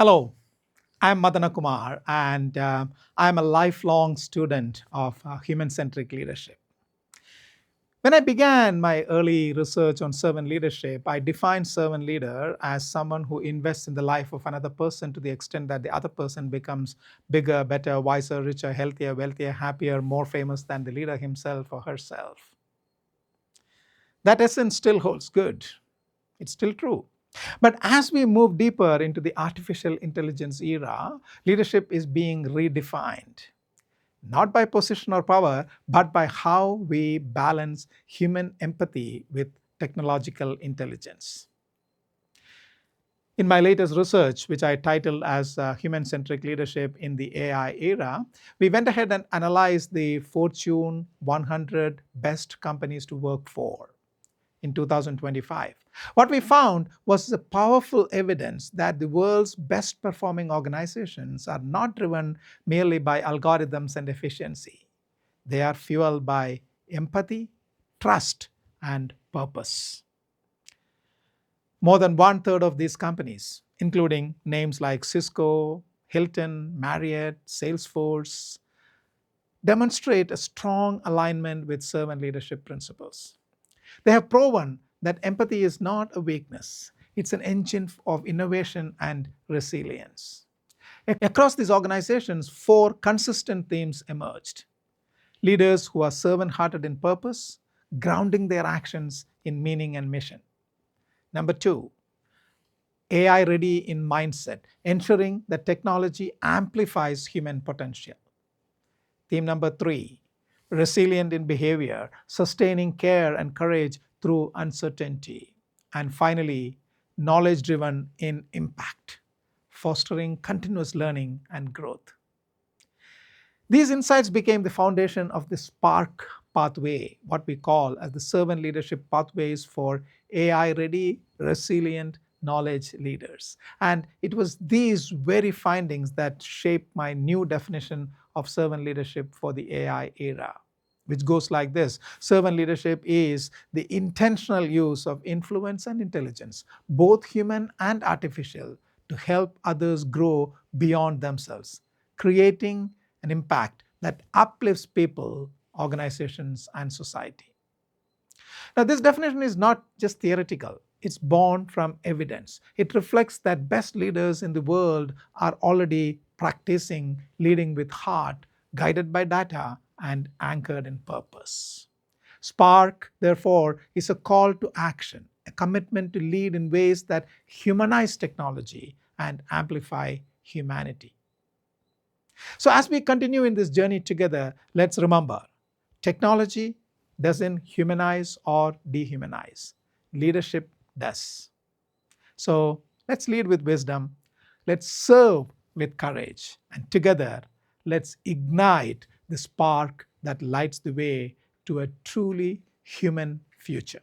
Hello, I'm Madana Kumar, and I'm a lifelong student of human centric leadership. When I began my early research on servant leadership, I defined servant leader as someone who invests in the life of another person to the extent that the other person becomes bigger, better, wiser, richer, healthier, wealthier, happier, more famous than the leader himself or herself. That essence still holds good. It's still true. But as we move deeper into the artificial intelligence era, leadership is being redefined, not by position or power, but by how we balance human empathy with technological intelligence. In my latest research, which I titled as Human Centric Leadership in the AI Era, we went ahead and analyzed the Fortune 100 best companies to work for in 2025. What we found was the powerful evidence that the world's best performing organizations are not driven merely by algorithms and efficiency. They are fueled by empathy, trust, and purpose. More than one third of these companies, including names like Cisco, Hilton, Marriott, Salesforce, demonstrate a strong alignment with servant leadership principles. They have proven that empathy is not a weakness, it's an engine of innovation and resilience. Across these organizations, four consistent themes emerged: leaders who are servant hearted in purpose, grounding their actions in meaning and mission. Number two, AI ready in mindset, ensuring that technology amplifies human potential. Theme number three, resilient in behavior, sustaining care and courage through uncertainty. And finally, knowledge driven in impact, fostering continuous learning and growth. These insights became the foundation of the Spark pathway, what we call as the servant leadership pathways for AI ready, resilient knowledge leaders. And it was these very findings that shaped my new definition of servant leadership for the AI era, which goes like this: servant leadership is the intentional use of influence and intelligence, both human and artificial, to help others grow beyond themselves, creating an impact that uplifts people, organizations, and society. Now, this definition is not just theoretical, it's born from evidence. It reflects that best leaders in the world are already practicing leading with heart, guided by data, and anchored in purpose. Spark, therefore, is a call to action, a commitment to lead in ways that humanize technology and amplify humanity. So, as we continue in this journey together, let's remember technology doesn't humanize or dehumanize, leadership does. So, let's lead with wisdom, let's serve with courage, and together, let's ignite the spark that lights the way to a truly human future.